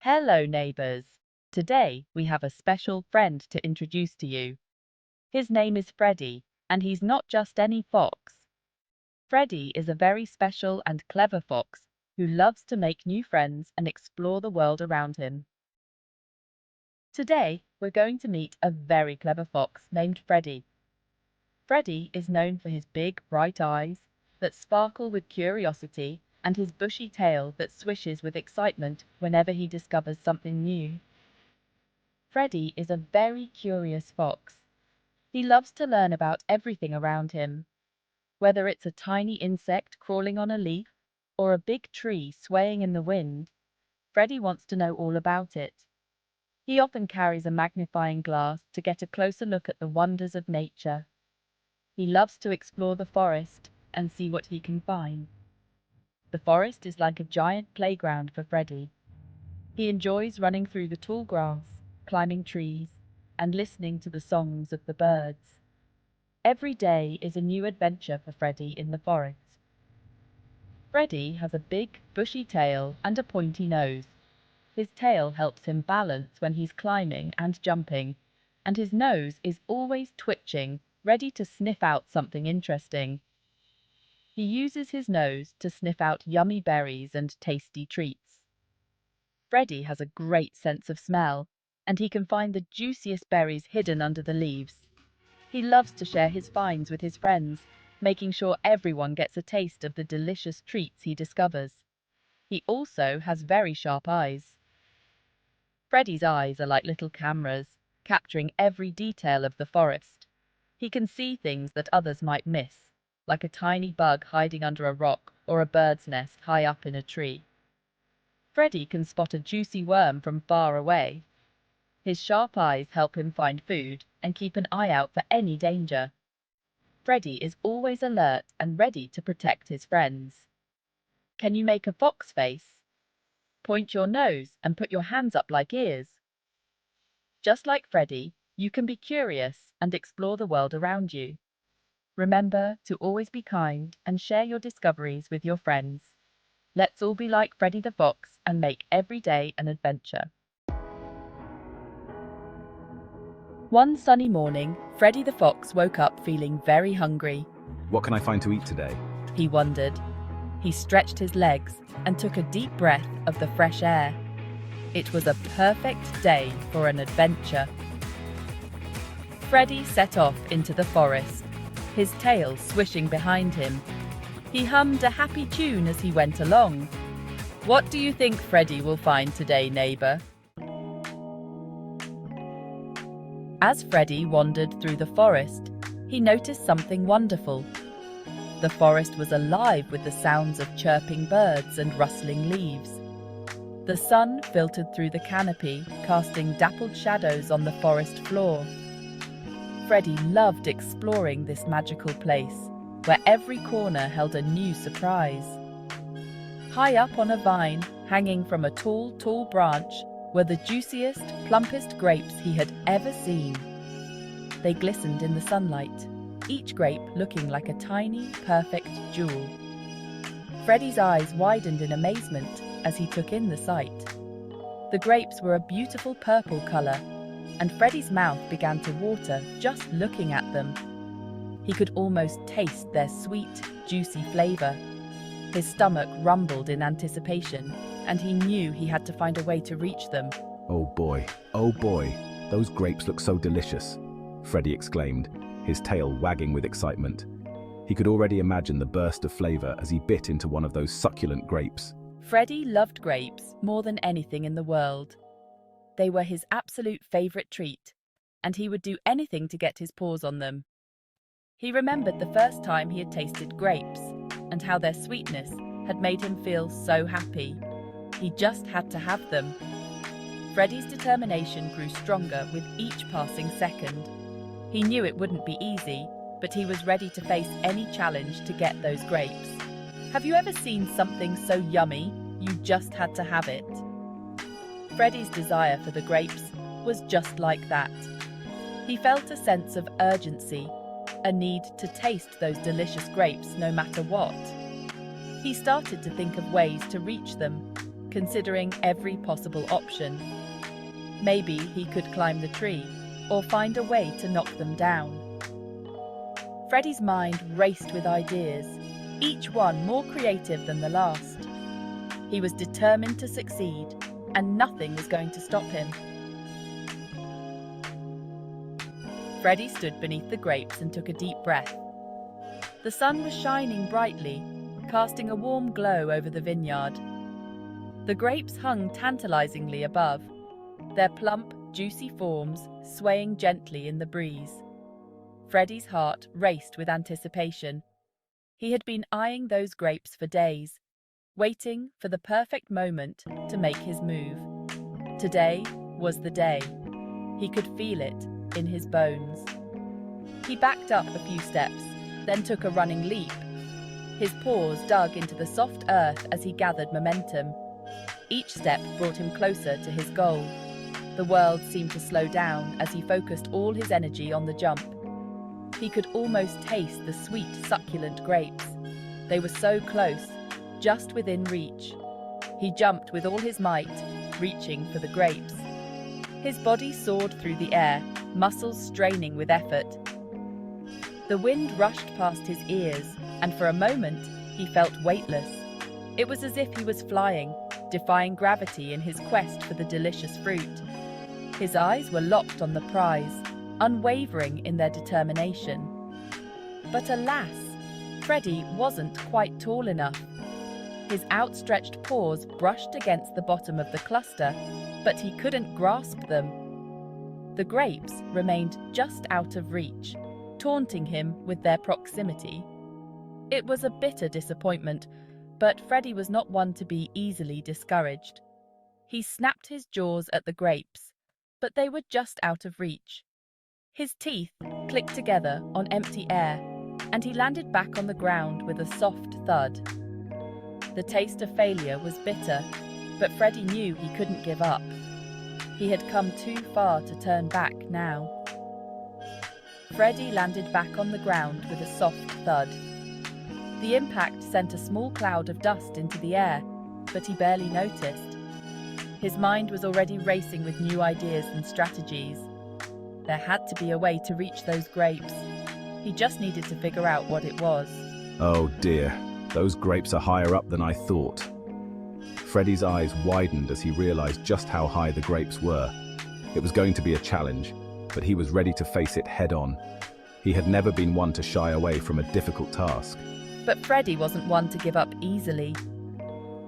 Hello, neighbors. Today we have a special friend to introduce to you. His name is Freddie, and he's not just any fox. Freddie is a very special and clever fox who loves to make new friends and explore the world around him. Today we're going to meet a very clever fox named Freddie. Freddie is known for his big, bright eyes that sparkle with curiosity and his bushy tail that swishes with excitement whenever he discovers something new. Freddie is a very curious fox. He loves to learn about everything around him. Whether it's a tiny insect crawling on a leaf or a big tree swaying in the wind, Freddie wants to know all about it. He often carries a magnifying glass to get a closer look at the wonders of nature. He loves to explore the forest and see what he can find. The forest is like a giant playground for Freddie. He enjoys running through the tall grass, climbing trees, and listening to the songs of the birds. Every day is a new adventure for Freddie in the forest. Freddie has a big, bushy tail and a pointy nose. His tail helps him balance when he's climbing and jumping, and his nose is always twitching, ready to sniff out something interesting. He uses his nose to sniff out yummy berries and tasty treats. Freddie has a great sense of smell, and he can find the juiciest berries hidden under the leaves. He loves to share his finds with his friends, making sure everyone gets a taste of the delicious treats he discovers. He also has very sharp eyes. Freddie's eyes are like little cameras, capturing every detail of the forest. He can see things that others might miss, like a tiny bug hiding under a rock or a bird's nest high up in a tree. Freddie can spot a juicy worm from far away. His sharp eyes help him find food and keep an eye out for any danger. Freddie is always alert and ready to protect his friends. Can you make a fox face? Point your nose and put your hands up like ears. Just like Freddie, you can be curious and explore the world around you. Remember to always be kind and share your discoveries with your friends. Let's all be like Freddie the Fox and make every day an adventure. One sunny morning, Freddie the Fox woke up feeling very hungry. What can I find to eat today? He wondered. He stretched his legs and took a deep breath of the fresh air. It was a perfect day for an adventure. Freddie set off into the forest, his tail swishing behind him. He hummed a happy tune as he went along. What do you think Freddie will find today, neighbor? As Freddie wandered through the forest, he noticed something wonderful. The forest was alive with the sounds of chirping birds and rustling leaves. The sun filtered through the canopy, casting dappled shadows on the forest floor. Freddie loved exploring this magical place, where every corner held a new surprise. High up on a vine, hanging from a tall branch, were the juiciest, plumpest grapes he had ever seen. They glistened in the sunlight, each grape looking like a tiny, perfect jewel. Freddie's eyes widened in amazement as he took in the sight. The grapes were a beautiful purple color, and Freddie's mouth began to water just looking at them. He could almost taste their sweet, juicy flavor. His stomach rumbled in anticipation, and he knew he had to find a way to reach them. Oh boy, those grapes look so delicious, Freddie exclaimed, his tail wagging with excitement. He could already imagine the burst of flavor as he bit into one of those succulent grapes. Freddie loved grapes more than anything in the world. They were his absolute favorite treat, and he would do anything to get his paws on them. He remembered the first time he had tasted grapes, and how their sweetness had made him feel so happy. He just had to have them. Freddie's determination grew stronger with each passing second. He knew it wouldn't be easy, but he was ready to face any challenge to get those grapes. Have you ever seen something so yummy, you just had to have it? Freddie's desire for the grapes was just like that. He felt a sense of urgency, a need to taste those delicious grapes no matter what. He started to think of ways to reach them, considering every possible option. Maybe he could climb the tree or find a way to knock them down. Freddie's mind raced with ideas, each one more creative than the last. He was determined to succeed, and nothing was going to stop him. Freddie stood beneath the grapes and took a deep breath. The sun was shining brightly, casting a warm glow over the vineyard. The grapes hung tantalizingly above, their plump, juicy forms swaying gently in the breeze. Freddie's heart raced with anticipation. He had been eyeing those grapes for days, waiting for the perfect moment to make his move. Today was the day. He could feel it in his bones. He backed up a few steps, then took a running leap. His paws dug into the soft earth as he gathered momentum. Each step brought him closer to his goal. The world seemed to slow down as he focused all his energy on the jump. He could almost taste the sweet, succulent grapes. They were so close, just within reach. He jumped with all his might, reaching for the grapes. His body soared through the air, muscles straining with effort. The wind rushed past his ears, and for a moment, he felt weightless. It was as if he was flying, defying gravity in his quest for the delicious fruit. His eyes were locked on the prize, unwavering in their determination. But alas, Freddie wasn't quite tall enough. His outstretched paws brushed against the bottom of the cluster, but he couldn't grasp them. The grapes remained just out of reach, taunting him with their proximity. It was a bitter disappointment, but Freddie was not one to be easily discouraged. He snapped his jaws at the grapes, but they were just out of reach. His teeth clicked together on empty air, and he landed back on the ground with a soft thud. The taste of failure was bitter, but Freddie knew he couldn't give up. He had come too far to turn back now. Freddie landed back on the ground with a soft thud. The impact sent a small cloud of dust into the air, but he barely noticed. His mind was already racing with new ideas and strategies. There had to be a way to reach those grapes. He just needed to figure out what it was. Oh dear, those grapes are higher up than I thought. Freddie's eyes widened as he realized just how high the grapes were. It was going to be a challenge, but he was ready to face it head-on. He had never been one to shy away from a difficult task. But Freddie wasn't one to give up easily.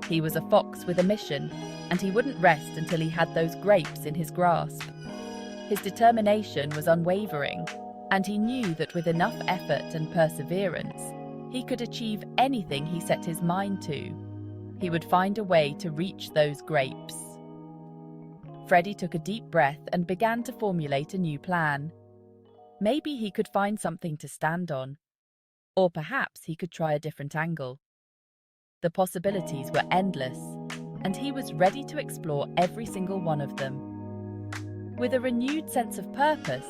He was a fox with a mission, and he wouldn't rest until he had those grapes in his grasp. His determination was unwavering, and he knew that with enough effort and perseverance, he could achieve anything he set his mind to. He would find a way to reach those grapes. Freddie took a deep breath and began to formulate a new plan. Maybe he could find something to stand on. Or perhaps he could try a different angle. The possibilities were endless, and he was ready to explore every single one of them. With a renewed sense of purpose,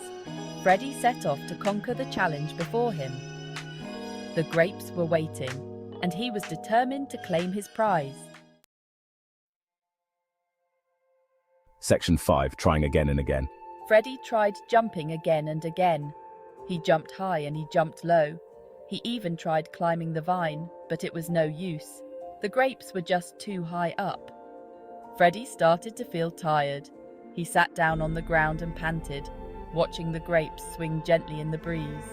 Freddie set off to conquer the challenge before him. The grapes were waiting, and he was determined to claim his prize. Section 5, trying again and again. Freddie tried jumping again and again. He jumped high and he jumped low. He even tried climbing the vine, but it was no use. The grapes were just too high up. Freddie started to feel tired. He sat down on the ground and panted, watching the grapes swing gently in the breeze.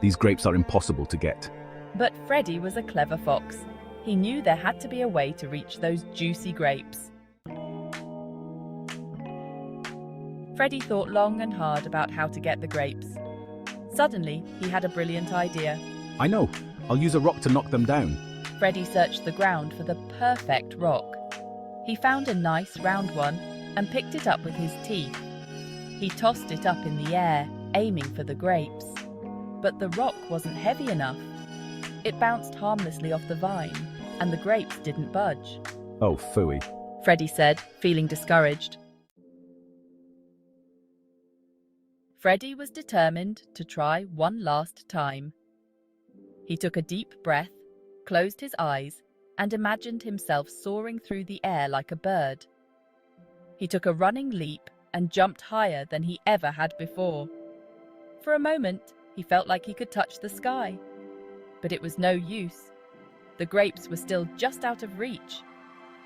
These grapes are impossible to get. But Freddie was a clever fox. He knew there had to be a way to reach those juicy grapes. Freddie thought long and hard about how to get the grapes. Suddenly, he had a brilliant idea. I know. I'll use a rock to knock them down. Freddie searched the ground for the perfect rock. He found a nice round one and picked it up with his teeth. He tossed it up in the air, aiming for the grapes. But the rock wasn't heavy enough. It bounced harmlessly off the vine, and the grapes didn't budge. Oh, phooey. Freddie said, feeling discouraged. Freddie was determined to try one last time. He took a deep breath, closed his eyes, and imagined himself soaring through the air like a bird. He took a running leap and jumped higher than he ever had before. For a moment, he felt like he could touch the sky. But it was no use. The grapes were still just out of reach.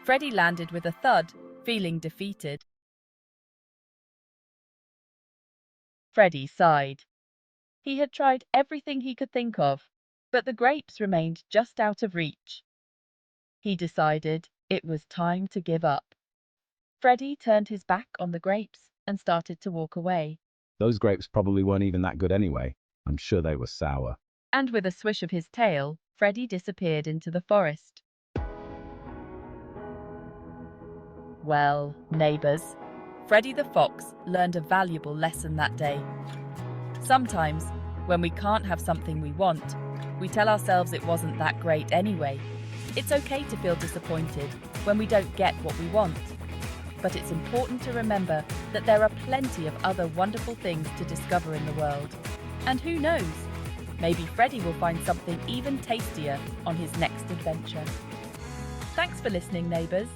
Freddie landed with a thud, feeling defeated. Freddie sighed. He had tried everything he could think of, but the grapes remained just out of reach. He decided it was time to give up. Freddie turned his back on the grapes and started to walk away. Those grapes probably weren't even that good anyway. I'm sure they were sour. And with a swish of his tail, Freddie disappeared into the forest. Well, neighbors, Freddie the Fox learned a valuable lesson that day. Sometimes, when we can't have something we want, we tell ourselves it wasn't that great anyway. It's okay to feel disappointed when we don't get what we want. But it's important to remember that there are plenty of other wonderful things to discover in the world. And who knows, maybe Freddie will find something even tastier on his next adventure. Thanks for listening, neighbors.